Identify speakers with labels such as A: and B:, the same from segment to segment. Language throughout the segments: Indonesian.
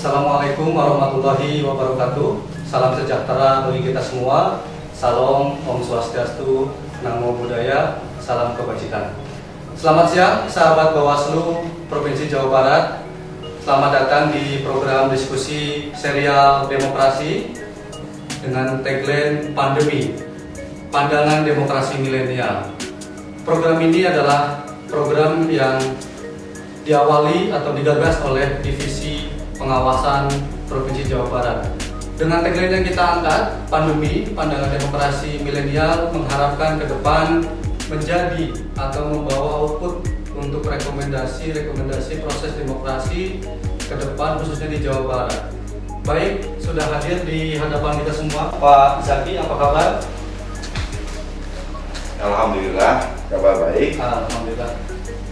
A: Assalamualaikum warahmatullahi wabarakatuh. Salam sejahtera bagi kita semua. Salam, Om Swastiastu, Namo Buddhaya, salam kebajikan. Selamat siang, sahabat Bawaslu Provinsi Jawa Barat. Selamat datang di program diskusi serial demokrasi dengan tagline Pandemi, Pandangan Demokrasi Milenial. Program ini adalah program yang diawali atau digagas oleh Divisi Pengawasan Provinsi Jawa Barat. Dengan tagline yang kita angkat, Pandemi, Pandangan Demokrasi Milenial, mengharapkan ke depan menjadi atau membawa output untuk rekomendasi proses demokrasi ke depan khususnya di Jawa Barat. Baik, sudah hadir di hadapan kita semua Pak Zaki, apa kabar?
B: Alhamdulillah, kabar baik.
A: Alhamdulillah.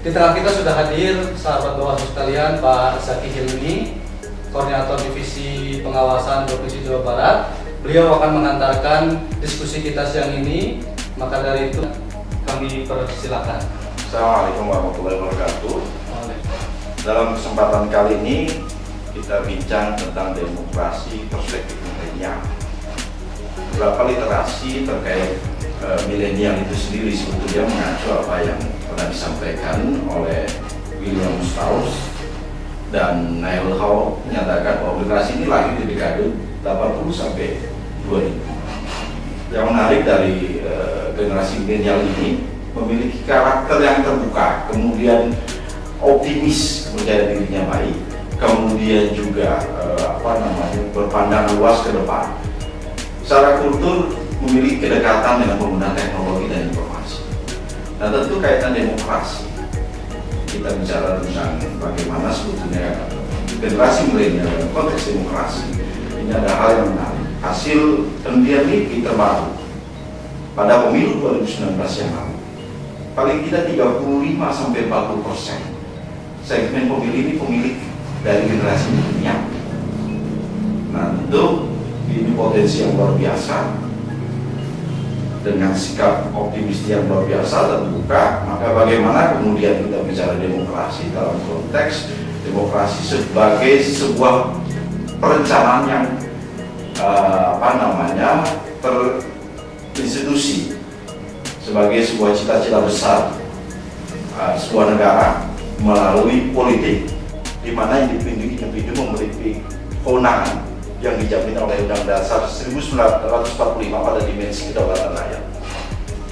A: Di tengah kita sudah hadir sahabat Bawaslu sekalian Pak Zaki Hilmi, Koordinator Divisi Pengawasan Provinsi Jawa Barat. Beliau akan mengantarkan diskusi kita siang ini. Maka dari itu kami persilakan.
B: Assalamualaikum warahmatullahi wabarakatuh. Dalam kesempatan kali ini kita bincang tentang demokrasi perspektif milenial. Beberapa literasi terkait milenial itu sendiri sebetulnya mengacu apa yang pernah disampaikan oleh William Strauss dan Neil Howe, menyatakan bahwa generasi ini lahir di dekade 80 sampai 2000. Yang menarik dari generasi milenial ini memiliki karakter yang terbuka, kemudian optimis, percaya dirinya baik, kemudian juga berpandang luas ke depan. Secara kultur memiliki kedekatan dengan penggunaan teknologi dan informasi. Nah, tentu kaitan demokrasi. Kita bicara tentang bagaimana sebetulnya generasi milenial dalam konteks demokrasi. Ini ada hal yang menarik. Hasil penelitian LIPI terbaru pada pemilu 2019 yang lalu, paling tidak 35-40% segmen pemilih ini pemilih dari generasi milenial. Nah, tentu ini potensi yang luar biasa. Dengan sikap optimis yang luar biasa terbuka, maka bagaimana kemudian kita bicara demokrasi dalam konteks demokrasi sebagai sebuah perencanaan yang terinstitusi sebagai sebuah cita-cita besar sebuah negara melalui politik, di mana individu memiliki kewenangan yang dijamin oleh Undang-Undang Dasar 1945 pada dimensi kedaulatan rakyat.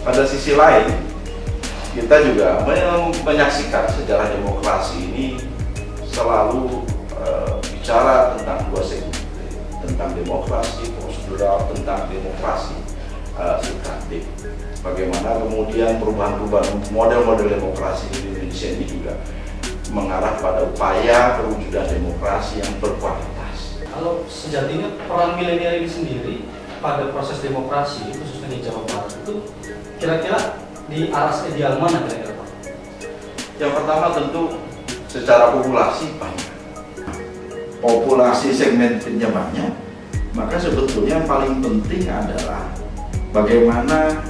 B: Pada sisi lain, kita juga menyaksikan sejarah demokrasi ini selalu bicara tentang dua segmen, tentang demokrasi prosedural, tentang demokrasi substantif. Bagaimana kemudian perubahan-perubahan model-model demokrasi di Indonesia ini juga mengarah pada upaya perwujudan demokrasi yang berkualitas.
A: Kalau sejatinya peran milenial ini sendiri pada proses demokrasi khususnya di Jawa Barat itu kira-kira di aras ideal mana kira-kira Pak?
B: Yang pertama tentu secara populasi banyak. Populasi segmennya banyak, maka sebetulnya yang paling penting adalah bagaimana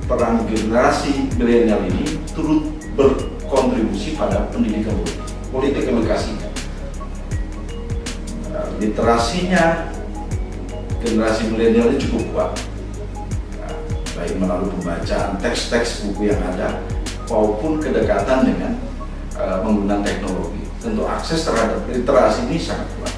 B: peran generasi milenial ini turut berkontribusi pada pendidikan politik edukasinya. Literasinya generasi milenial ini cukup kuat, baik melalui pembacaan teks-teks buku yang ada maupun kedekatan dengan penggunaan teknologi. Tentu akses terhadap literasi ini sangat kuat.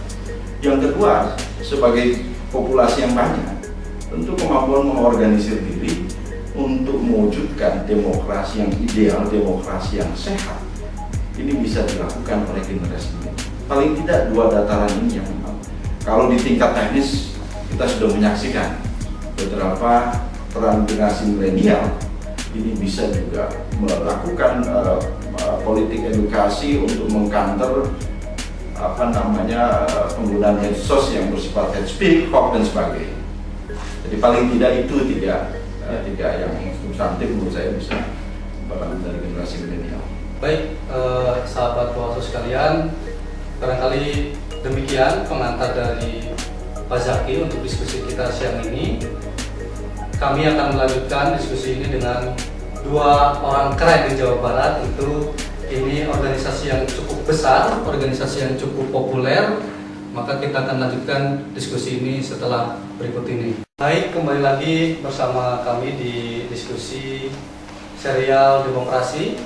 B: Yang kedua, sebagai populasi yang banyak, tentu kemampuan mengorganisir diri untuk mewujudkan demokrasi yang ideal, demokrasi yang sehat, ini bisa dilakukan oleh generasi ini. Paling tidak dua dataran ini yang memang, kalau di tingkat teknis kita sudah menyaksikan beberapa peran generasi milenial ini bisa juga melakukan politik edukasi untuk mengcounter penggunaan medsos yang bersifat hate speech, hoax dan sebagainya. Jadi paling tidak itu tiga yang substantif menurut saya bisa peran dari generasi milenial.
A: Baik, sahabat Bawaslu sekalian, barangkali demikian pengantar dari Pak Zaki untuk diskusi kita siang ini. Kami akan melanjutkan diskusi ini dengan dua orang keren di Jawa Barat. Tentu ini organisasi yang cukup besar, organisasi yang cukup populer, Maka kita akan lanjutkan diskusi ini setelah berikut ini. Baik, kembali lagi bersama kami di diskusi serial demokrasi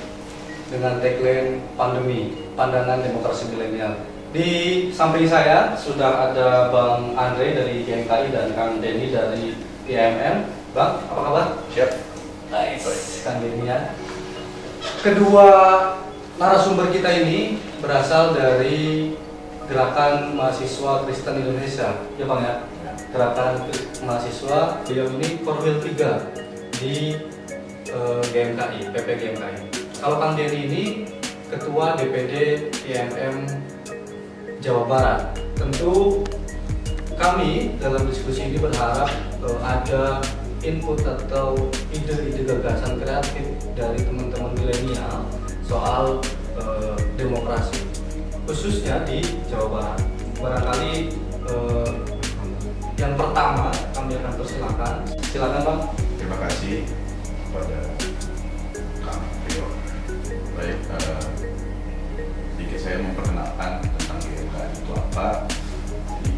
A: dengan tagline pandemi, pandangan demokrasi milenial. Di samping saya sudah ada Bang Andre dari GMKI dan Kang Denny dari IMM. Bang, apa kabar?
B: Siap.
A: Nice, Kang Denny ya. Kedua narasumber kita ini berasal dari Gerakan Mahasiswa Kristen Indonesia, ya Bang ya. Gerakan mahasiswa, beliau ini Korwil 3 di GMKI, PP GMKI. Kalau Kang Denny ini Ketua DPD IMM Jawa Barat. Tentu kami dalam diskusi ini berharap ada input atau ide-ide gagasan kreatif dari teman-teman milenial soal demokrasi, khususnya di Jawa Barat. Barangkali yang pertama kami akan persilakan. Silakan Bang.
C: Terima kasih kepada Kang Rio. Baik, sedikit saya memperkenalkan tentang GMKI itu apa. Jadi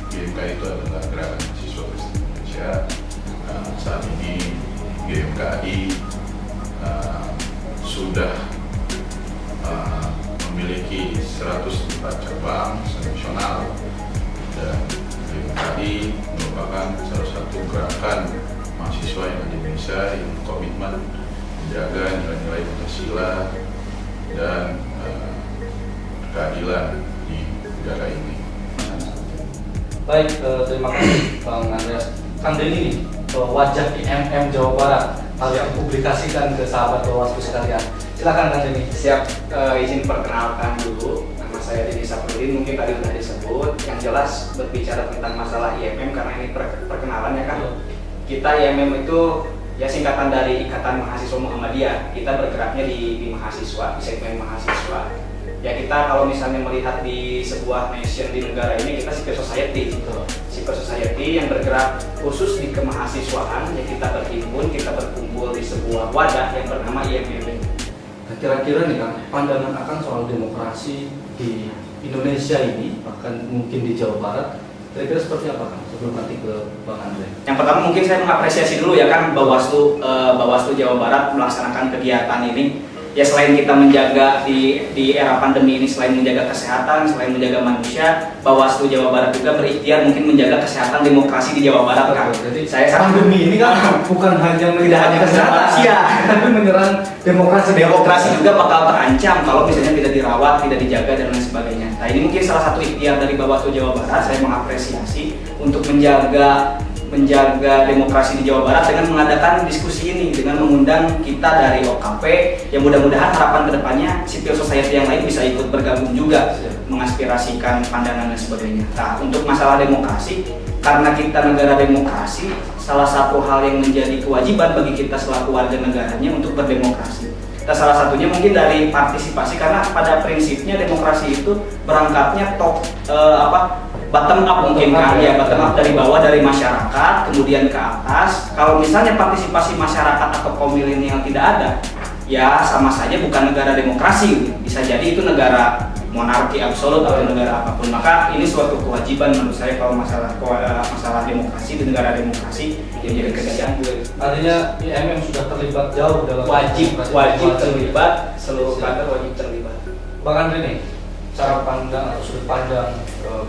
C: GMKI itu adalah Gerakan Mahasiswa Kristen Indonesia. Saat ini GMKI sudah memiliki 104 cabang nasional, dan GMKI merupakan salah satu gerakan mahasiswa yang ada di Indonesia yang komitmen menjaga nilai-nilai Pancasila dan keadilan di negara ini.
A: Baik, terima kasih Bang Andreas. Kang Denny, wajah IMM Jawa Barat harus dipublikasikan ke sahabat Bawaslu sekalian. Silakan Kang Denny.
D: Siap, izin perkenalkan dulu. Nama saya Denny Saprudin, mungkin tadi sudah disebut. Yang jelas berbicara tentang masalah IMM karena ini perkenalannya kan. Kita IMM itu ya singkatan dari Ikatan Mahasiswa Muhammadiyah. Kita bergeraknya di mahasiswa, di segmen mahasiswa. Ya kita kalau misalnya melihat di sebuah nation di negara ini, kita civil society. Civil society yang bergerak khusus di kemahasiswaan, ya kita berhimpun, kita berkumpul di sebuah wadah yang bernama IMM.
A: Nah, kira-kira nih Kang, pandangan akan soal demokrasi di Indonesia ini, bahkan mungkin di Jawa Barat, kira-kira seperti apa Kang? Sebelum nanti ke Bang Andre.
D: Yang pertama mungkin saya mengapresiasi dulu ya kan Bawaslu Jawa Barat melaksanakan kegiatan ini. Ya selain kita menjaga di era pandemi ini, selain menjaga kesehatan, selain menjaga manusia, Bawaslu Jawa Barat juga berikhtiar mungkin menjaga kesehatan demokrasi di Jawa Barat kan.
A: Jadi
D: saya
A: pandemi ini kan bukan hanya menyerang kesehatan, tapi menyerang demokrasi.
D: Demokrasi juga bakal terancam kalau misalnya tidak dirawat, tidak dijaga dan lain sebagainya. Nah ini mungkin salah satu ikhtiar dari Bawaslu Jawa Barat. Saya mengapresiasi untuk menjaga demokrasi di Jawa Barat dengan mengadakan diskusi ini, dengan mengundang kita dari OKP yang mudah-mudahan harapan kedepannya civil society yang lain bisa ikut bergabung juga mengaspirasikan pandangan dan sebagainya. Nah untuk masalah demokrasi, karena kita negara demokrasi, salah satu hal yang menjadi kewajiban bagi kita selaku warga negaranya untuk berdemokrasi. Nah, salah satunya mungkin dari partisipasi, karena pada prinsipnya demokrasi itu berangkatnya bottom up mungkin kan ya, bottom up dari bawah, dari masyarakat kemudian ke atas. Kalau misalnya partisipasi masyarakat atau kaum milenial tidak ada, ya sama saja bukan negara demokrasi. Bisa jadi itu negara monarki absolut atau negara apapun. Maka ini suatu kewajiban menurut saya kalau masalah demokrasi di negara demokrasi yang jadi kerjaan gue.
A: Artinya IMM sudah terlibat jauh dalam
D: wajib terlibat, seluruh kader wajib terlibat.
A: Bang Andre nih, cara pandang atau sudut pandang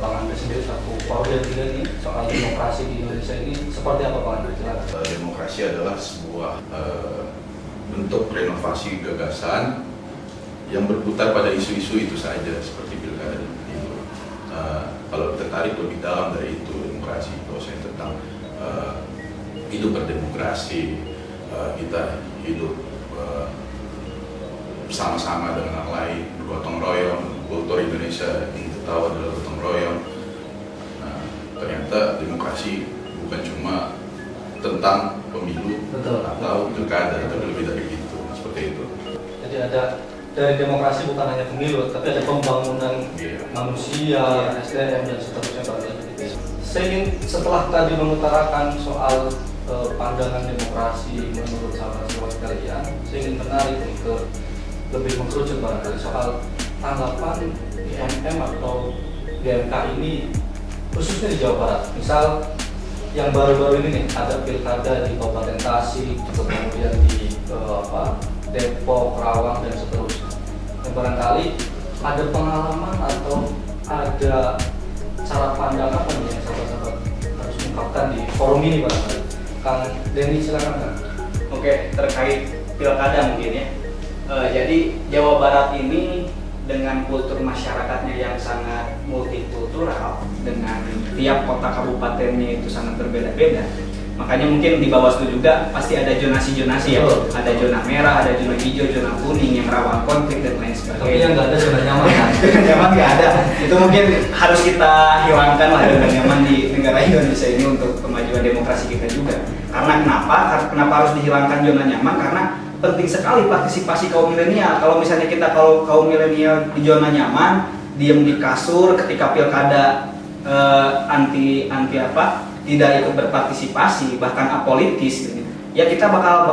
A: Bang Andre sendiri satu Korwil 3 ini soal demokrasi di Indonesia ini seperti apa Bang Andre?
C: Demokrasi adalah sebuah bentuk renovasi gagasan yang berputar pada isu-isu itu saja, seperti pilkada dan pemilu. Kalau tertarik lebih dalam dari itu, demokrasi bahwasanya tentang hidup berdemokrasi, kita hidup bersama-sama dengan orang lain, bergotong royong. Kultur Indonesia yang kita tahu adalah gotong royong. Nah, ternyata demokrasi bukan cuma tentang pemilu atau pilkada, tapi lebih dari itu, seperti itu.
A: Jadi ada dari demokrasi bukan hanya pemilu, tapi ada pembangunan manusia, SDM dan seterusnya. Saya ingin setelah tadi mengutarakan soal pandangan demokrasi menurut sahabat-sahabat sekalian, saya ingin menarik ke lebih mengkerucut barangkali soal tanggapan IMM atau GMK ini khususnya di Jawa Barat. Misal yang baru-baru ini nih, ada pilkada di Kabupaten Tasik, kemudian di Depok, Rawang, dan seterusnya. Yang barangkali ada pengalaman atau ada cara pandang apa nih yang sahabat-sahabat harus ungkapkan di forum ini barangkali. Kang Denny, silakan Kang.
D: Oke, terkait pilkada mungkin ya. Jadi Jawa Barat ini dengan kultur masyarakatnya yang sangat multikultural, dengan tiap kota kabupatennya itu sangat berbeda-beda. Makanya mungkin di Bawaslu juga pasti ada zonasi-zonasi ya. Ada zona merah, ada zona hijau, zona kuning yang rawan konflik dan lain sebagainya.
A: Tapi yang nggak ada zona nyaman kan?
D: Zona nyaman nggak ada. Itu mungkin harus kita hilangkan lah zona nyaman di negara Indonesia ini untuk kemajuan demokrasi kita juga. Karena kenapa harus dihilangkan zona nyaman? Karena penting sekali partisipasi kaum milenial. Kalau misalnya kita kaum milenial di zona nyaman, diam di kasur ketika pilkada tidak ikut berpartisipasi, bahkan apolitis gitu. Ya kita bakal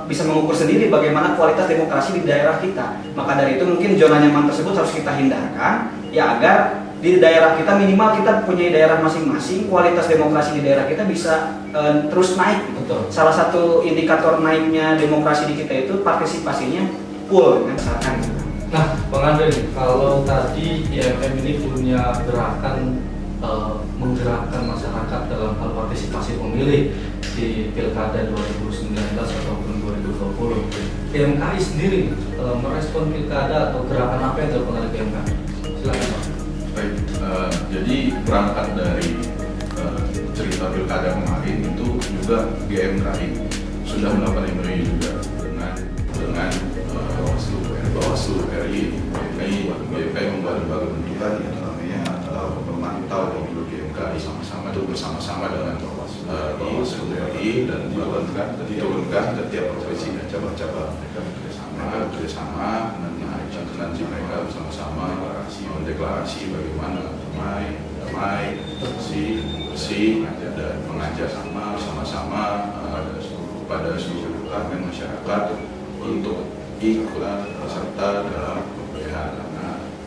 D: bisa mengukur sendiri bagaimana kualitas demokrasi di daerah kita. Maka dari itu mungkin zona nyaman tersebut harus kita hindarkan ya, agar di daerah kita minimal kita punya daerah masing-masing, kualitas demokrasi di daerah kita bisa terus naik.
A: Betul.
D: Salah satu indikator naiknya demokrasi di kita itu partisipasinya full misalkan.
A: Nah, Bang Andre nih, kalau tadi IMM ini punya gerakan menggerakkan masyarakat dalam hal partisipasi pemilih di Pilkada 2019 ataupun 2020. GMKI sendiri merespon Pilkada atau gerakan apa yang dilakukan oleh GMKI? Silakan Pak.
C: Baik, jadi berangkat dari cerita Pilkada kemarin itu juga GMKI sudah melakukan MOU juga dengan Bawaslu RI. GMKI membuat lembaga bentukan yang namanya pemantau pemilu GMKI sama-sama itu bersama-sama dengan Bawaslu RI dan diturunkan ke tiap provinsi dan cabang-cabang. Mereka bekerjasama nanti mereka bersama-sama mendeklarasi bagaimana damai, bersih dan mengajak sama-sama pada seluruh elemen masyarakat untuk ikut serta dalam pemilihan,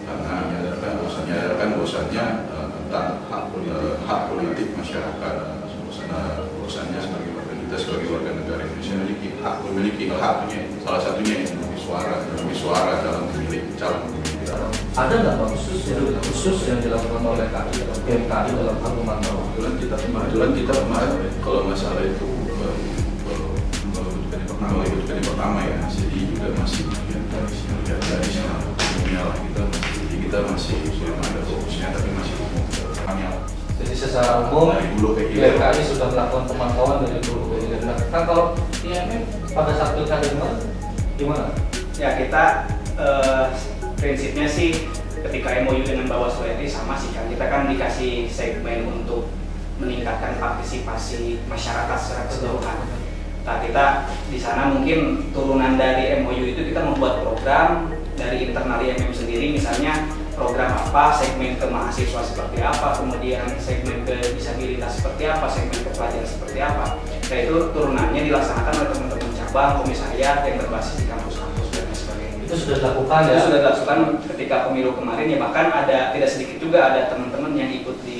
C: karena menyadarkan bahwasannya tentang hak politik masyarakat, bahwasannya kita sebagai warga negara Indonesia memiliki haknya, salah satunya memiliki suara dalam memilih calon pemimpin.
A: Ada nggak Pak khusus yang dilakukan oleh GMKI dalam hal pemantauan?
C: Kebetulan kita kemarin kalau nggak salah itu ikut pertama ya, jadi juga masih dari umumnya lah kita masih belum ada fokusnya, tapi masih umum.
A: Jadi secara umum
C: dari dulu ke hilir
A: GMKI sudah melakukan pemantauan dari dulu ke hilir. Nah, kalau IMM pada saat pilkada gimana?
D: Ya kita prinsipnya sih ketika MOU dengan Bawaslu RI sama sih kan, kita kan dikasih segmen untuk meningkatkan partisipasi masyarakat secara keseluruhan. Nah kita di sana mungkin turunan dari MOU itu kita membuat program dari internal IMM sendiri, misalnya program apa, segmen ke mahasiswa seperti apa, kemudian segmen ke disabilitas seperti apa, segmen ke pelajar seperti apa. Nah itu turunannya dilaksanakan oleh teman-teman cabang, komisariat yang berbasis di kampus-kampus dan sebagainya.
A: Itu sudah dilakukan ya?
D: Itu sudah dilakukan ketika pemilu kemarin ya, bahkan ada tidak sedikit juga ada teman-teman yang ikut di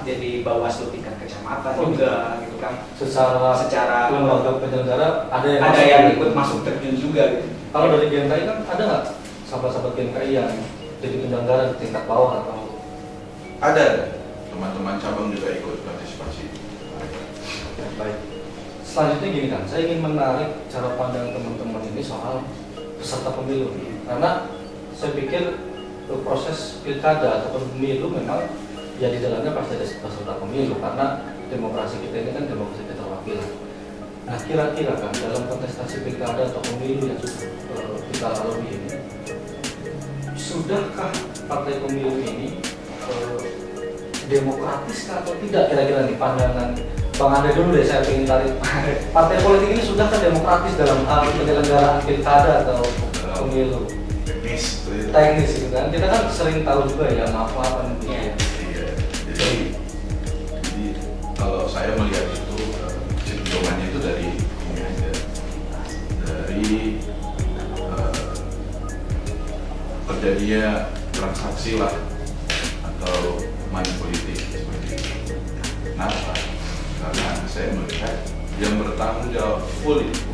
D: jadi Bawaslu tingkat kecamatan juga gitu kan. Secara
A: lembaga penyelenggara ada
D: yang ikut masuk terjun juga gitu.
A: Kalau dari GMKI kan ada nggak sahabat-sahabat GMKI yang jadi penyelenggara di tingkat bawah atau?
C: ada teman-teman cabang juga ikut partisipasi.
A: Baik. Selanjutnya gini kan, saya ingin menarik cara pandang teman-teman ini soal peserta pemilu, karena saya pikir proses pilkada atau pemilu memang ya di dalamnya pasti ada peserta pemilu, karena demokrasi kita ini kan demokrasi keterwakilan. Nah kira-kira kan dalam kontestasi pilkada atau pemilu yang sudah kita lalui ini, sudahkah partai pemilu ini demokratis atau tidak, kira-kira nih pandangan Bang Andre dulu deh, saya ingin tarik. Partai politik ini sudahkah demokratis dalam hal penyelenggaraan pilkada atau pemilu? Teknis gitu kan, kita kan sering tahu juga ya maaf-maafan gitu ya.
C: Jadi kalau saya melihat itu cenderungannya itu dari ini aja, dari terjadinya transaksi lah atau money politik seperti itu. Kenapa? Karena saya melihat yang bertanggung jawab full itu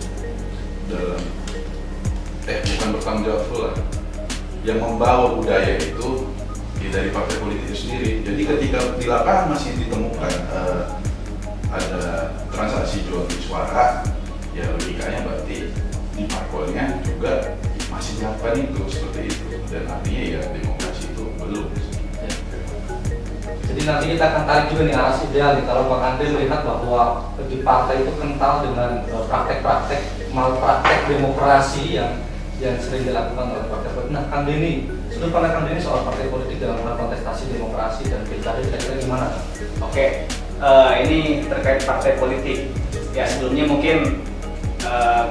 C: dalam bukan bertanggung jawab full lah, yang membawa budaya itu dari partai politik itu sendiri. Jadi ketika di lapangan masih ditemukan ada transaksi jual beli suara, ya logikanya berarti di parpolnya juga masih dilakukan itu seperti itu, dan artinya ya demokrasi itu belum.
A: Jadi nanti kita akan tarik juga nih arah ideal nih, kalau Bang Andre melihat bahwa di partai itu kental dengan praktek-praktek malpraktek demokrasi yang sering dilakukan oleh partai politik. Nah, Kang Denny, sudut pandang Kang Denny soal partai politik dalam kontestasi demokrasi dan pilkada kira-kira gimana?
D: Oke, ini terkait partai politik. Ya sebelumnya mungkin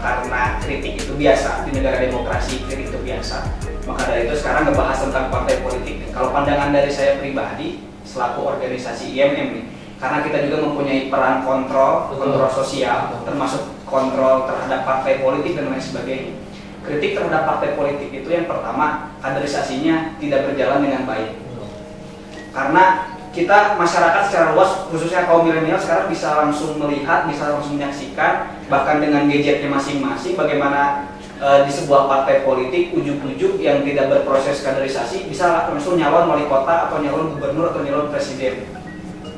D: karena kritik itu biasa di negara demokrasi, kritik itu biasa. Maka dari itu sekarang ngebahas tentang partai politik. Kalau pandangan dari saya pribadi selaku organisasi IMM nih, karena kita juga mempunyai peran kontrol sosial, termasuk kontrol terhadap partai politik dan lain sebagainya. Kritik terhadap partai politik itu yang pertama, kaderisasinya tidak berjalan dengan baik. Karena kita masyarakat secara luas, khususnya kaum milenial sekarang bisa langsung melihat, bisa langsung menyaksikan, bahkan dengan gadgetnya masing-masing, bagaimana di sebuah partai politik ujuk-ujuk yang tidak berproses kaderisasi bisa langsung nyalon wali kota atau nyalon gubernur atau nyalon presiden.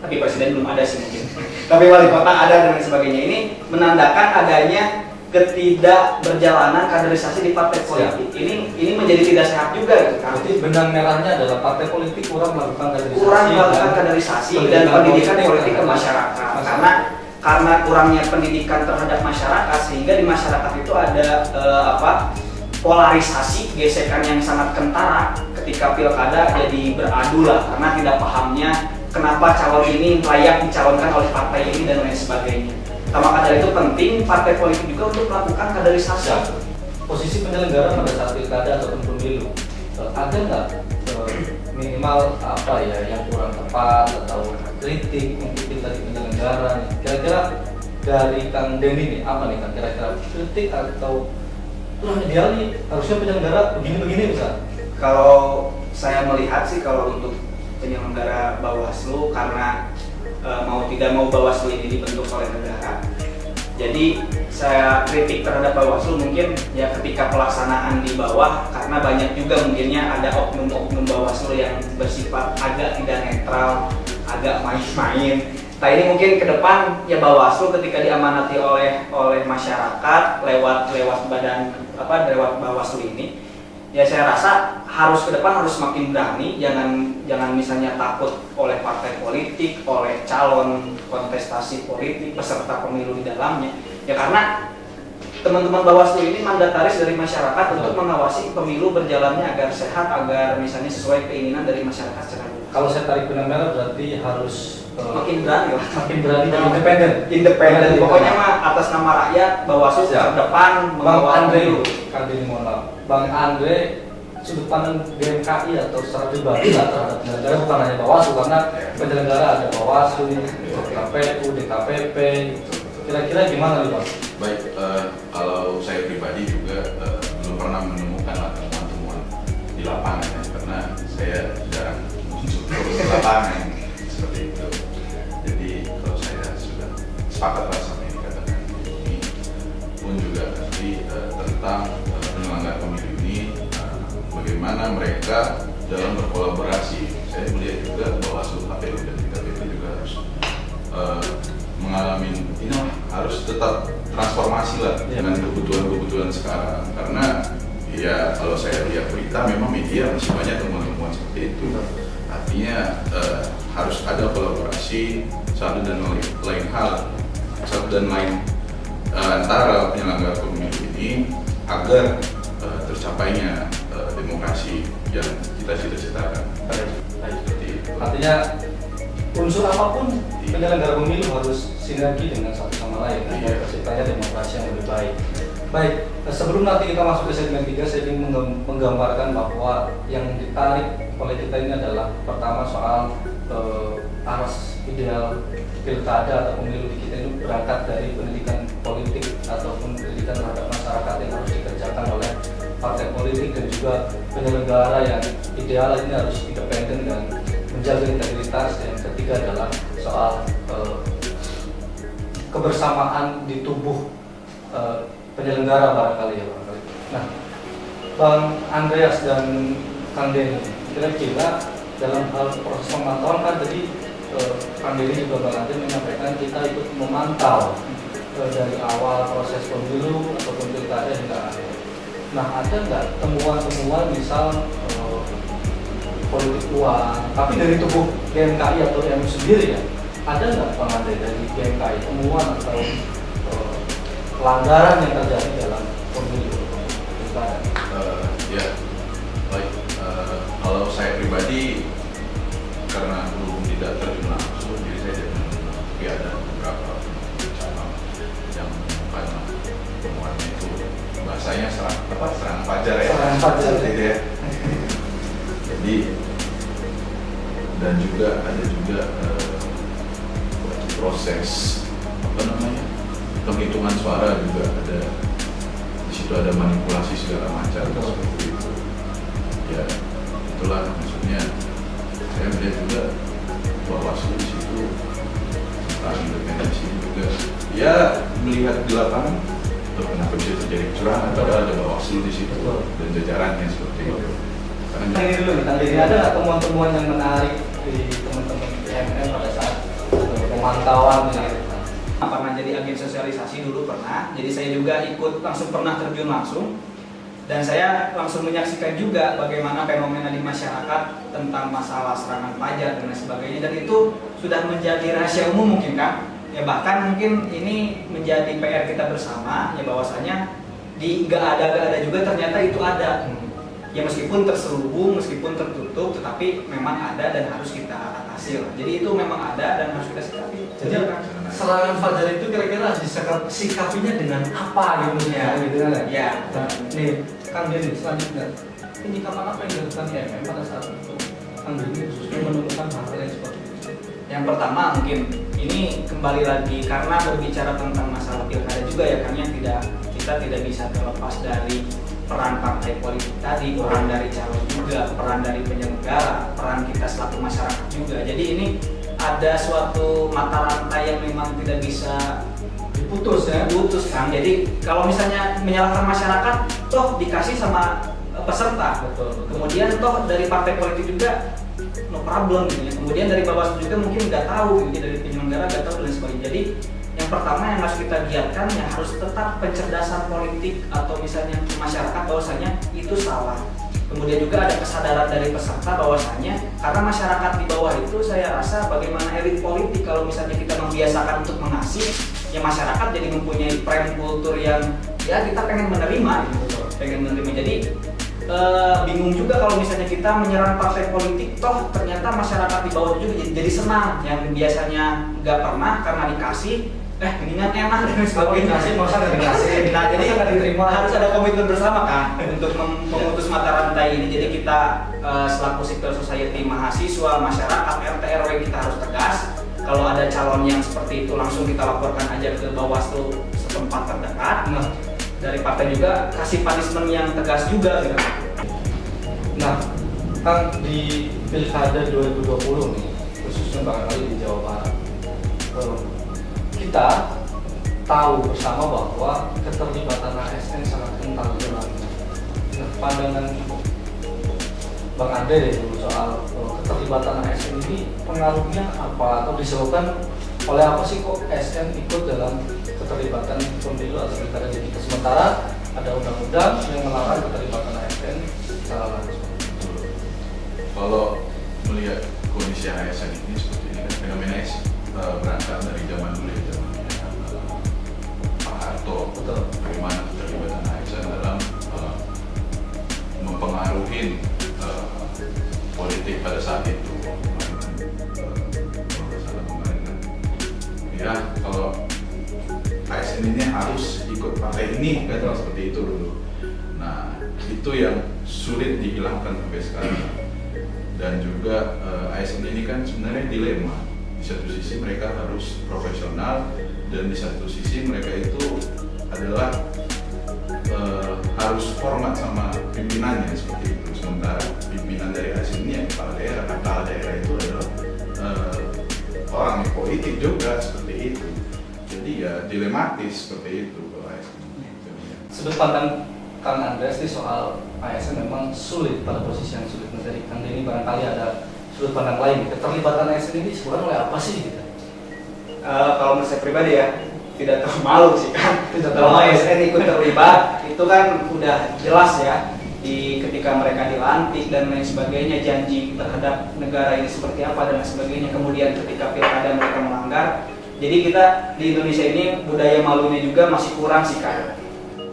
D: Tapi presiden belum ada sih mungkin. Tapi wali kota ada dan lain sebagainya. Ini menandakan adanya ketidakberjalanan kaderisasi di partai politik. Ini menjadi tidak sehat juga gitu kan.
A: Jadi benang merahnya adalah partai politik kurang melakukan
D: kaderisasi dan pendidikan politik ke masyarakat. Karena kurangnya pendidikan terhadap masyarakat, sehingga di masyarakat itu ada polarisasi, gesekan yang sangat kentara ketika pilkada jadi beradu lah, karena tidak pahamnya kenapa calon ini layak dicalonkan oleh partai ini dan lain sebagainya. Maka dari itu penting partai politik juga untuk melakukan kaderisasi.
A: Posisi penyelenggara pada saat pilkada ataupun pemilu, ada nggak minimal yang kurang tepat atau kritik mungkin dari penyelenggara? Kira-kira dari Kang Denny nih apa nih kan kira-kira kritik atau kurang ideal nih, harusnya penyelenggara begini-begini bisa?
D: Kalau saya melihat sih, kalau untuk penyelenggara Bawaslu, karena mau tidak mau Bawaslu ini dibentuk oleh negara, jadi saya kritik terhadap Bawaslu mungkin ya ketika pelaksanaan di bawah, karena banyak juga mungkinnya ada oknum-oknum Bawaslu yang bersifat agak tidak netral, agak main-main. Nah ini mungkin ke depan ya Bawaslu ketika diamanati oleh masyarakat lewat Bawaslu ini, ya saya rasa harus ke depan harus semakin berani, jangan misalnya takut oleh partai politik, oleh calon kontestasi politik, peserta pemilu di dalamnya. Ya karena teman-teman Bawaslu ini mandataris dari masyarakat untuk mengawasi pemilu berjalannya agar sehat, agar misalnya sesuai keinginan dari masyarakat secara luas.
A: Kalau saya tarik benang merah berarti harus
D: makin berani lah,
A: dan independen.
D: Pokoknya mah atas nama rakyat Bawaslu terdepan mengawal pemilu.
A: Kang Denny, mohon maaf, Bang Andre, sudut pandang BMKI atau secara pribadi lah terhadap penyelenggara, bukan hanya Bawaslu, karena penyelenggara ada Bawaslu, KPU, DKPP. Kira-kira gimana nih Bang?
C: Baik, kalau saya pribadi juga belum pernah menemukan temuan-temuan di lapangan ya, karena saya jarang muncul di lapangan seperti itu. Jadi kalau saya sudah sepakat lah sama yang dikatakan ini pun juga nanti tentang penyelenggara pemilu ini, bagaimana mereka dalam berkolaborasi. Saya melihat juga Bawaslu, KPU dan DKPP juga harus mengalami ini harus tetap transformasi lah dengan kebutuhan sekarang, karena ya kalau saya lihat berita memang media masih banyak temuan-temuan seperti itu. Artinya harus ada kolaborasi satu dan lain antara penyelenggara pemilu ini agar tercapainya demokrasi yang kita cita-citakan. Seperti itu.
A: Artinya unsur apapun penyelenggara pemilu harus sinergi dengan satu sama lain agar terciptanya demokrasi yang lebih baik. Baik, sebelum nanti kita masuk ke segmen 3, saya ingin menggambarkan bahwa yang ditarik oleh kita ini adalah pertama soal aras ideal pilkada atau pemilu di kita ini berangkat dari pendidikan politik ataupun pendidikan terhadap masyarakat yang harus dikerjakan oleh partai politik, dan juga penyelenggara yang ideal ini harus independen dan menjaga integritas, dan yang ketiga adalah soal kebersamaan di tubuh penyelenggara barangkali ya barangkali. Nah, Bang Andreas dan Kang Denny, kira-kira dalam hal proses pemantauan kan tadi Kang Denny juga Bang Andreas menyampaikan kita ikut memantau dari awal proses pemilu ataupun pilkada hingga akhir. Nah, ada nggak temuan-temuan misal politik uang, tapi dari tubuh GMKI atau yang sendiri ya? Ada nggak Bang Andre dari GMKI temuan atau pelanggaran yang terjadi dalam pemilu pilkada?
C: Ya, baik. Kalau saya pribadi karena belum tidak terjun langsung, jadi saya tidak mengenal. Tapi ada beberapa cabang yang menemukan temuannya itu bahasanya serang fajar ya.
A: Serang fajar.
C: Ya. Jadi dan juga ada juga proses penghitungan suara juga ada, di situ ada manipulasi segala macam seperti itu. Ya itulah maksudnya saya melihat juga Bawaslu di situ tentang independensi juga. Ya melihat di lapangan kenapa bisa terjadi kecurangan padahal ada Bawaslu di situ dan jajarannya seperti itu.
A: Ini dulu nih, tadi ada nggak temuan-temuan yang menarik di teman-teman BMN pada saat pemantauan ini?
D: Pernah jadi agen sosialisasi dulu pernah, jadi saya juga ikut pernah terjun langsung, dan saya langsung menyaksikan juga bagaimana fenomena di masyarakat tentang masalah serangan pajar dan lain sebagainya, dan itu sudah menjadi rahasia umum mungkin kan, ya bahkan mungkin ini menjadi PR kita bersama ya bahwasanya di gak ada juga ternyata itu ada. Ya meskipun terselubung, meskipun tertutup, tetapi memang ada dan harus kita atasi. Jadi itu memang ada dan harus kita sikapi.
A: Jadi serangan fajar itu kira-kira sikapinya dengan apa gitu ya? Gitu kan? Ya. Nih, Kang Denny selanjutnya, penyikapan apa yang dilakukan IMM pada saat itu? Kang Denny khususnya menemukan hal yang seperti itu.
D: Yang pertama mungkin ini kembali lagi karena berbicara tentang masalah pilkada juga ya, karena kita tidak bisa terlepas dari peran partai politik tadi, peran dari calon juga, peran dari penyelenggara, peran kita selaku masyarakat juga. Jadi ini ada suatu mata rantai yang memang tidak bisa diputus kan. Jadi kalau misalnya menyalahkan masyarakat, toh dikasih sama peserta.
A: Betul.
D: Kemudian toh dari partai politik juga no problem gitu ya. Kemudian dari Bawaslu juga mungkin nggak tahu gitu, dari penyelenggara nggak tahu dan sebagainya. Jadi yang pertama yang harus kita giatkan ya harus tetap pencerdasan politik atau misalnya masyarakat bahwasanya itu salah. Kemudian juga ada kesadaran dari peserta bahwasanya karena masyarakat di bawah itu saya rasa bagaimana elit politik kalau misalnya kita membiasakan untuk mengasih, ya masyarakat jadi mempunyai frame kultur yang ya kita pengen menerima gitu, pengen menerima. Jadi bingung juga kalau misalnya kita menyerang partai politik, toh ternyata masyarakat di bawah juga jadi senang, yang biasanya nggak pernah karena dikasih mendingan enak dan sebagainya.
A: Masa nggak dikasih?
D: Nah jadi
A: nggak diterima.
D: harus ada komitmen bersama kan untuk memutus mata rantai ini. Jadi kita selaku civil society, mahasiswa, masyarakat, RT RW kita harus tegas. Kalau ada calon yang seperti itu langsung kita laporkan aja ke Bawaslu setempat terdekat. Nah, dari partai juga kasih punishment yang tegas juga gitu.
A: Nah, Kang, di Pilkada 2020 nih, khususnya barangkali di Jawa Barat, kita tahu bersama bahwa keterlibatan ASN sangat kental di dalamnya. Nah, pandangan Bang Ade deh dulu soal keterlibatan ASN ini pengaruhnya apa atau disebabkan oleh apa sih kok ASN ikut dalam keterlibatan pemilu atau pilkada di kita, sementara ada undang-undang yang melarang keterlibatan ASN secara langsung.
C: Kalau melihat kondisi ASN ini seperti ini kan fenomena berangkat dari zaman dulu ya, zamannya Pak Harto.
A: Betul.
C: Bagaimana keterlibatan ASN dalam mempengaruhi politik pada saat itu. Ya kalau ASN ini harus ikut partai ini kan seperti itu dulu. Nah itu yang sulit dihilangkan sampai sekarang. Dan juga ASN ini kan sebenarnya dilema. Di satu sisi mereka harus profesional dan di satu sisi mereka itu adalah harus harus hormat sama pimpinannya seperti itu. Sementara pimpinan dari ASN ini yang kepala daerah itu adalah orang yang politik juga seperti itu. Jadi ya dilematis seperti itu kalau ASN.
A: Sudut pandang Kang Andreas di soal ASN memang sulit, pada posisi yang sulit. Dari Kang Denny barangkali ada sudut pandang lain. Keterlibatan ASN ini sebenarnya oleh apa sih? Gitu?
D: Kalau menurut saya pribadi ya, tidak terlalu malu sih kan. Kalau
A: malu.
D: ASN ikut terlibat, itu kan udah jelas ya. Ketika mereka dilantik dan lain sebagainya, janji terhadap negara ini seperti apa dan lain sebagainya. Kemudian ketika pilkada mereka melanggar. Jadi kita di Indonesia ini budaya malunya juga masih kurang sih kan.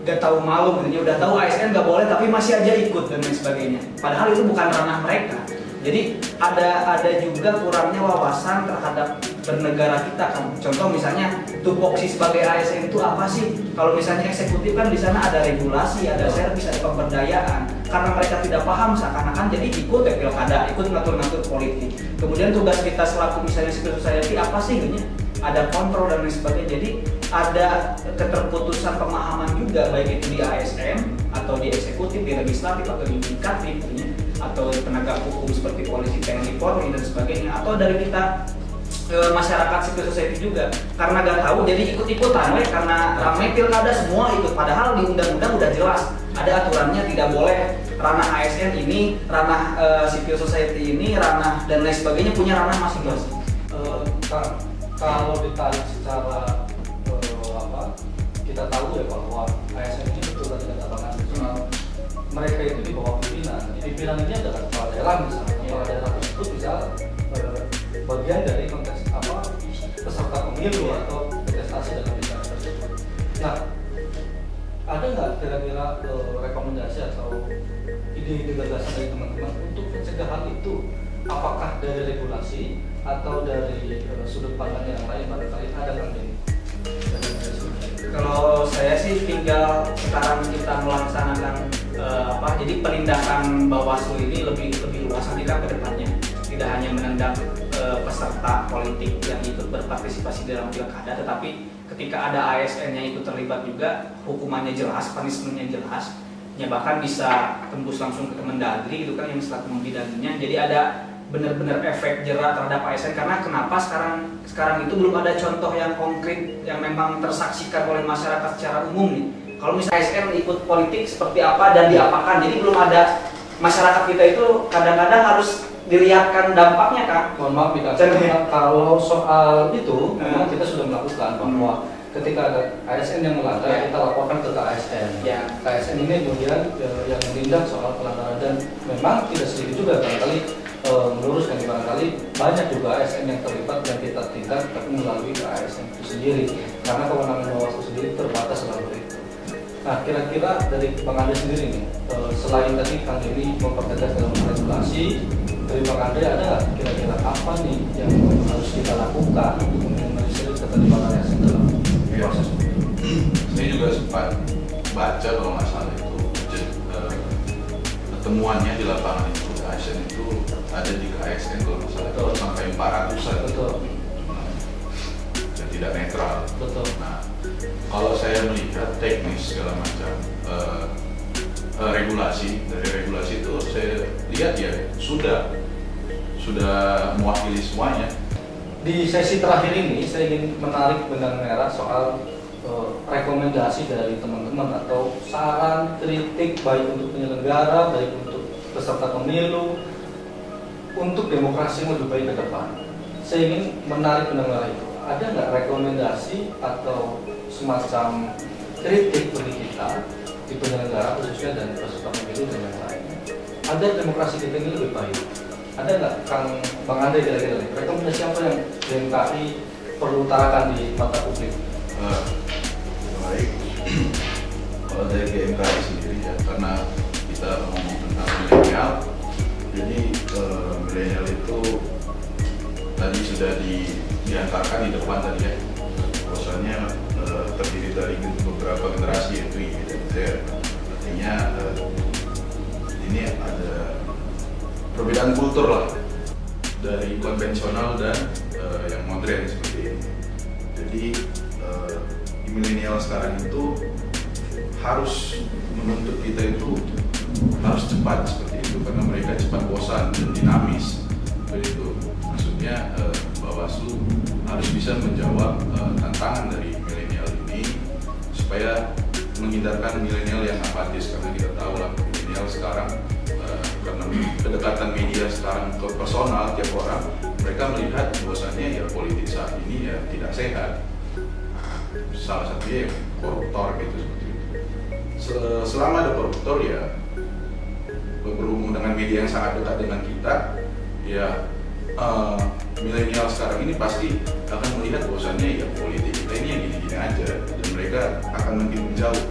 D: Udah tahu malu, udah tahu ASN nggak boleh tapi masih aja ikut dan lain sebagainya. Padahal itu bukan ranah mereka. Jadi ada juga kurangnya wawasan terhadap bernegara kita kan. Contoh misalnya tupoksi sebagai ASN itu apa sih? Kalau misalnya eksekutif kan di sana ada regulasi, ada servis, ada pemberdayaan. Karena mereka tidak paham seakan-akan jadi ikut ya pilkada, ikut ngatur-ngatur politik. Kemudian tugas kita selaku misalnya civil society apa sih gitu? Ada kontrol dan lain sebagainya. Jadi ada keterputusan pemahaman juga baik itu di ASN atau di eksekutif, di legislatif atau di yudikatif atau penegak hukum seperti polisi, TNI, Polri dan sebagainya, atau dari kita masyarakat civil society juga karena gak tahu jadi ikut-ikutan karena ramai pilkada semua ikut, padahal di undang-undang udah jelas ada aturannya, tidak boleh ranah ASN ini, ranah civil society ini, ranah dan lain sebagainya punya ranah masing-masing.
A: Kalau ditarik secara kita tahu ya bahwa ASN ini betul tadi kata Bang Andreas, mereka itu di bawah pimpinan. Pimpinan ini adalah kepala daerah misalnya. Kepala daerah tersebut bisa bagian dari konteks peserta pemilu atau kontestasi dalam pilkada tersebut. Nah, ada nggak kira-kira rekomendasi atau ide-ide gagasan dari teman-teman untuk mencegah hal itu? Apakah dari regulasi atau dari sudut pandang yang lain? Barangkali ada kan ini?
D: Kalau saya sih tinggal sekarang kita melaksanakan jadi penindakan Bawaslu ini lebih luas nanti kan ke depannya. Tidak hanya menendang peserta politik yang ikut berpartisipasi dalam pilkada, tetapi ketika ada ASN yang ikut terlibat juga hukumannya jelas, punishment-nya jelas, ya bahkan bisa tembus langsung ke Kemendagri itu kan yang selaku membidanginya. Jadi ada benar-benar efek jerat terhadap ASN karena kenapa sekarang itu belum ada contoh yang konkret yang memang tersaksikan oleh masyarakat secara umum nih. Kalau misalnya ASN ikut politik seperti apa dan diapakan, jadi belum ada masyarakat kita itu kadang-kadang harus dilihatkan dampaknya kan.
A: Mohon maaf dikatakan kalau soal itu memang kita sudah melakukan bahwa ketika ada ASN yang melanggar kita laporkan ke KSN. KSN ini kemudian yang menindak soal pelanggaran dan memang tidak sedikit juga barangkali meluruskan barangkali banyak juga ASN yang terlibat dan kita tindak tapi melalui ASN itu sendiri karena kewenangan Bawaslu sendiri terbatas dalam itu. Nah, kira-kira dari Bang Andre sendiri nih, selain tadi Kang Denny mempertegas dalam regulasi, dari Bang Andre ada nggak kira-kira apa nih yang harus kita lakukan untuk meminimalisir keterlibatan ASN dalam proses ini?
C: Saya juga sempat baca kalau nggak salah itu temuannya di lapangan itu ASN itu ada di KSN kalau nggak salah itu sampai 400-an.
A: Betul.
C: Dan tidak netral.
A: Betul.
C: Nah, kalau saya melihat teknis segala macam regulasi dari regulasi itu saya lihat ya sudah mewakili semuanya.
A: Di sesi terakhir ini saya ingin menarik benang merah soal rekomendasi dari teman-teman atau saran kritik baik untuk penyelenggara, baik untuk peserta pemilu untuk demokrasi yang lebih baik ke depan. Saya ingin menarik benang merah itu. Ada nggak rekomendasi atau semacam kritik bagi kita di penyelenggara khususnya dan peserta pemilu dan yang lainnya agar demokrasi kita ini lebih baik? Ada nggak Bang Andre kira-kira rekomendasi apa yang BMKI perlu utarakan di mata publik?
C: Baik, kalau dari BMKI sendiri ya, karena kita ngomong tentang milenial, jadi milenial itu tadi sudah diantarkan di depan tadi ya, bahwasanya terdiri dari beberapa generasi yaitu Y dan Z. Artinya ini ada perbedaan kultur lah dari konvensional dan yang modern seperti ini. Jadi milenial sekarang itu harus menuntut kita itu harus cepat seperti itu, karena mereka cepat bosan dan dinamis. Begitu. Maksudnya Bawaslu harus bisa menjawab tantangan dari milenial ini supaya menghindarkan milenial yang apatis, karena kita tahu lah milenial sekarang karena kedekatan media sekarang ke personal tiap orang, mereka melihat bahwasannya ya politik saat ini ya tidak sehat. Salah satunya ya koruptor gitu seperti itu. Selama ada koruptor ya berhubung dengan media yang sangat dekat dengan kita, ya milenial sekarang ini pasti akan melihat bahwasannya ya politik kita ini yang gini-gini aja, dan mereka akan makin menjauh.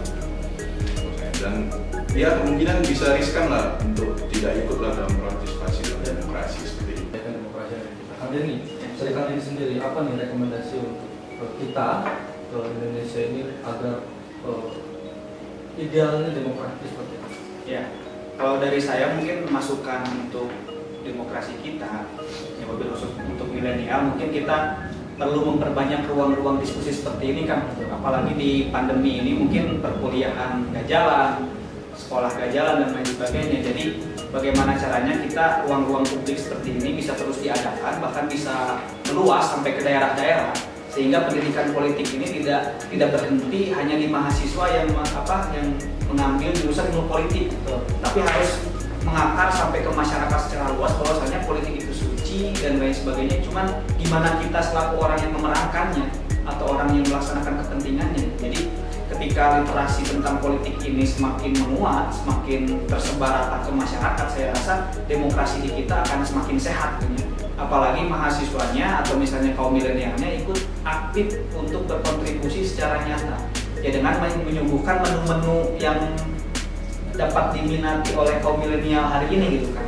C: Dan ya kemungkinan bisa riskan lah untuk tidak ikutlah dalam partisipasi dalam demokrasi seperti itu.
A: Demokrasi yang kita. Kang Denny, dari Kang Denny sendiri apa nih rekomendasi untuk kita Indonesia ini agar idealnya demokrasi seperti apa?
D: Ya, kalau dari saya mungkin masukan untuk demokrasi kita, ya mobil khusus untuk milenial, mungkin kita perlu memperbanyak ruang-ruang diskusi seperti ini kan. Apalagi di pandemi ini mungkin perkuliahan nggak jalan, sekolah nggak jalan dan lain sebagainya. Jadi bagaimana caranya kita ruang-ruang publik seperti ini bisa terus diadakan, bahkan bisa meluas sampai ke daerah-daerah, sehingga pendidikan politik ini tidak berhenti hanya di mahasiswa yang mengambil jurusan ilmu politik, tapi harus mengakar sampai ke masyarakat secara luas bahwasanya politik itu suci dan lain sebagainya. Cuman gimana kita selaku orang yang memerankannya atau orang yang melaksanakan kepentingannya. Jadi ketika literasi tentang politik ini semakin menguat, semakin tersebar rata ke masyarakat, saya rasa demokrasi di kita akan semakin sehat. Apalagi mahasiswanya atau misalnya kaum milenialnya ikut aktif untuk berkontribusi secara nyata, ya dengan menyuguhkan menu-menu yang dapat diminati oleh kaum milenial hari ini gitu kan.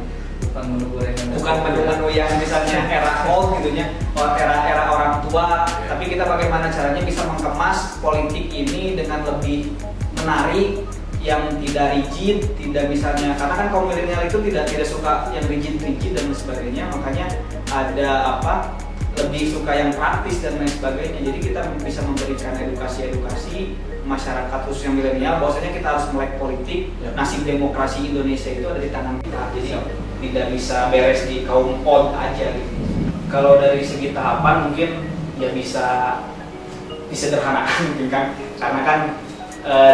D: Bukan menu-menu yang misalnya era old gitu ya, era orang tua, tapi kita bagaimana caranya bisa mengemas politik ini dengan lebih menarik, yang tidak rigid, tidak misalnya, karena kan kaum milenial itu tidak suka yang rigid dan sebagainya, makanya ada lebih suka yang praktis dan lain sebagainya. Jadi kita bisa memberikan edukasi masyarakat khusus yang milenial bahwasanya kita harus melek politik, nasib demokrasi Indonesia itu ada di tangan kita. Jadi tidak bisa beres di kaum old aja gitu. Kalau dari segi tahapan mungkin ya bisa disederhanakan mungkin kan, karena kan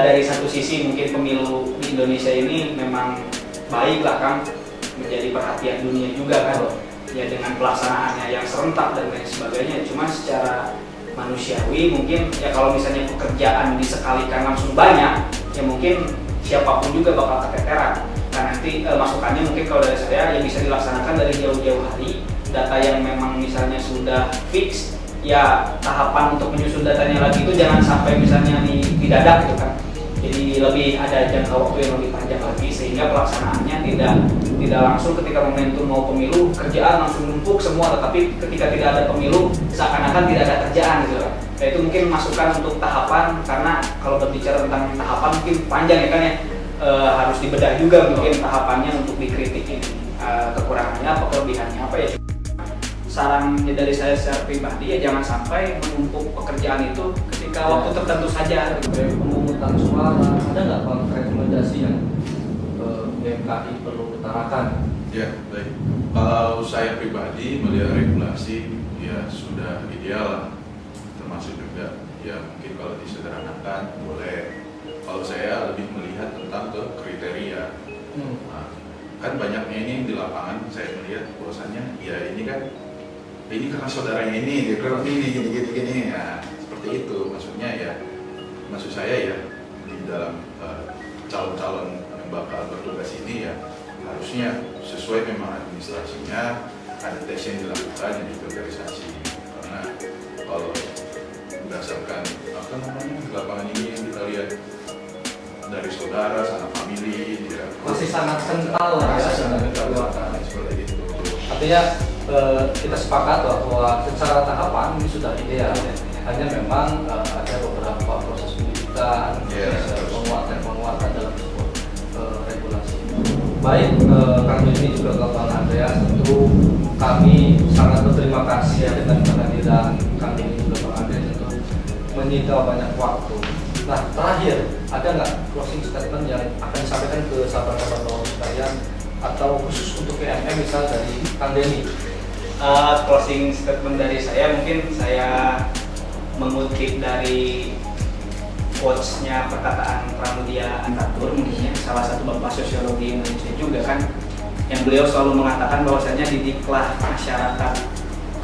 D: dari satu sisi mungkin pemilu di Indonesia ini memang baik lah kan, menjadi perhatian dunia juga kan, ya dengan pelaksanaannya yang serentak dan lain sebagainya. Cuma secara manusiawi mungkin ya kalau misalnya pekerjaan disekalikan langsung banyak, ya mungkin siapapun juga bakal keteteran. Nah nanti masukannya mungkin kalau dari saya ya bisa dilaksanakan dari jauh-jauh hari. Data yang memang misalnya sudah fix, ya tahapan untuk menyusun datanya lagi itu jangan sampai misalnya didadak gitu kan. Jadi lebih ada jangka waktu yang lebih panjang lagi, sehingga pelaksanaannya tidak langsung ketika momentum mau pemilu kerjaan langsung numpuk semua, tetapi ketika tidak ada pemilu seakan-akan tidak ada kerjaan gitu kan. Nah itu mungkin masukan untuk tahapan, karena kalau berbicara tentang tahapan mungkin panjang ya kan ya, harus dibedah juga mungkin tahapannya untuk dikritik ini, kekurangannya apa, kelebihannya apa ya. Sarannya dari saya secara pribadi ya jangan sampai menumpuk pekerjaan itu ketika waktu tertentu saja.
A: Pemungutan suara, ada nggak rekomendasi yang BMKI perlu utarakan?
C: Ya, baik. Kalau saya pribadi melihat regulasi ya sudah ideal, termasuk juga ya mungkin kalau disederhanakan boleh. Kalau saya lebih melihat tentang ke kriteria. Nah, kan banyaknya ini di lapangan saya melihat bahwasannya ya ini kan ini karena saudaranya ini, dia kerap ini gini, ya seperti itu. Maksudnya ya, maksud saya ya di dalam calon-calon yang bakal bertugas ini ya harusnya sesuai memang administrasinya, ada tes yang dilakukan, yang diverifikasi. Karena kalau berdasarkan di lapangan ini yang kita lihat dari saudara, sanak famili, ya
A: masih sangat kental lah ya,
C: seperti itu.
A: Artinya kita sepakat bahwa secara tahapan ini sudah ideal ya. Hanya memang ada beberapa proses pendidikan, penguatan dalam sebuah regulasi. Baik, Kang Denny juga Kang Andreas, tentu kami sangat berterima kasih ya dengan kehadiran Kang Denny juga Kang Andreas untuk menyita banyak waktu. Nah terakhir ada nggak closing statement yang akan disampaikan ke sahabat-sahabat Bawaslu sekalian atau khusus untuk PMM misal dari Kang Denny?
D: Closing statement dari saya, mungkin saya mengutip dari quotes-nya perkataan Pramudia Antatur, mungkin ya, salah satu bapak sosiologi Indonesia juga kan, yang beliau selalu mengatakan bahwasanya didiklah masyarakat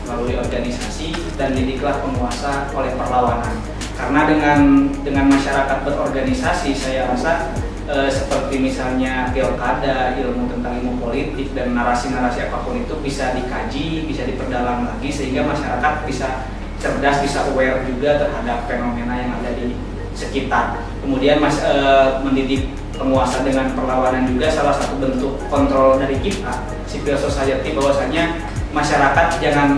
D: melalui organisasi dan didiklah penguasa oleh perlawanan. Karena dengan masyarakat berorganisasi, saya rasa seperti misalnya pilkada, tentang ilmu politik dan narasi-narasi apapun itu bisa dikaji, bisa diperdalam lagi sehingga masyarakat bisa cerdas, bisa aware juga terhadap fenomena yang ada di sekitar. Kemudian mendidik penguasa dengan perlawanan juga salah satu bentuk kontrol dari kita civil society, bahwasanya masyarakat jangan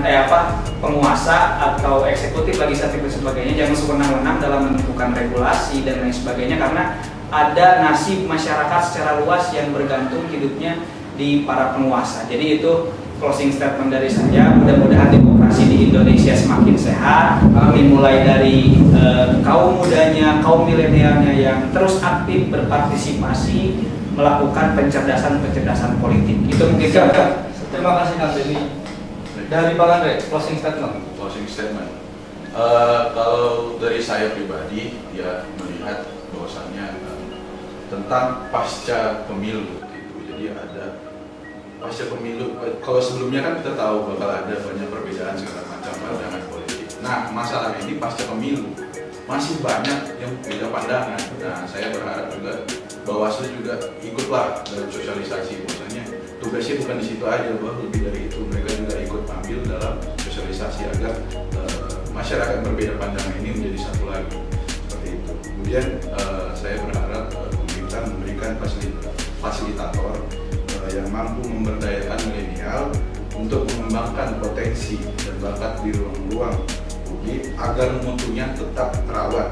D: penguasa atau eksekutif legislatif dan sebagainya jangan sewenang-wenang dalam menentukan regulasi dan lain sebagainya, karena ada nasib masyarakat secara luas yang bergantung hidupnya di para penguasa. Jadi itu closing statement dari saya. Mudah-mudahan demokrasi di Indonesia semakin sehat, dimulai dari kaum mudanya, kaum milenialnya yang terus aktif berpartisipasi melakukan pencerdasan politik. Itu mungkin.
A: Terima kasih Kang Denny. Dari Bang Andre, closing statement.
C: Closing statement. Kalau dari saya pribadi, ya melihat bahwasannya tentang pasca pemilu gitu. Jadi ada pasca pemilu. Kalau sebelumnya kan kita tahu bakal ada banyak perbedaan segala macam pandangan politik. Nah, masalah ini pasca pemilu masih banyak yang beda pandangan. Nah, saya berharap juga Bawaslu juga ikutlah dalam sosialisasi, bahwasanya tugasnya bukan di situ aja, bahwa lebih dari itu mereka juga ikut ambil dalam sosialisasi agar masyarakat berbeda pandangan ini menjadi satu lagi, seperti itu. Kemudian saya berharap pemerintah memberikan fasilitator yang mampu memberdayakan milenial untuk mengembangkan potensi dan bakat di ruang-ruang publik agar mutunya tetap terawat.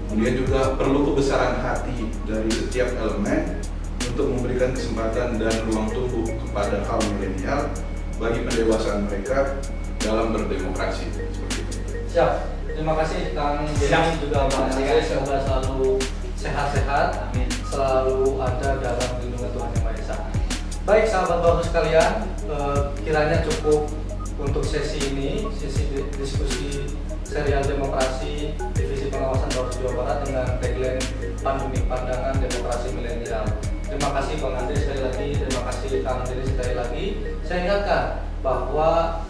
C: Kemudian juga perlu kebesaran hati dari setiap elemen untuk memberikan kesempatan dan ruang tumbuh kepada kaum milenial bagi pendewasaan mereka dalam berdemokrasi. Seperti itu.
A: Siap. Terima kasih Kang Denny juga Bang Andre. Semoga selalu sehat-sehat, selalu ada dalam lindungan Tuhan Yang Maha Esa. Baik sahabat Bawaslu sekalian, kiranya cukup untuk sesi ini, sesi diskusi serial demokrasi Divisi Pengawasan Bawaslu Jawa Barat dengan tagline Pandemik Pandangan Demokrasi Milenial. Terima kasih Bang Andre sekali lagi, terima kasih Kang Denny sekali lagi. Saya ingatkan bahwa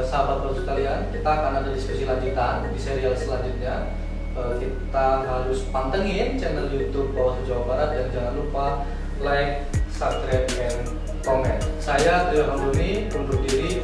A: sahabat Bawaslu sekalian, kita akan ada diskusi lanjutan di serial selanjutnya. Kita harus pantengin channel YouTube Bawaslu Jawa Barat dan jangan lupa like, subscribe, dan komen. Saya Trio Hamduni undur diri.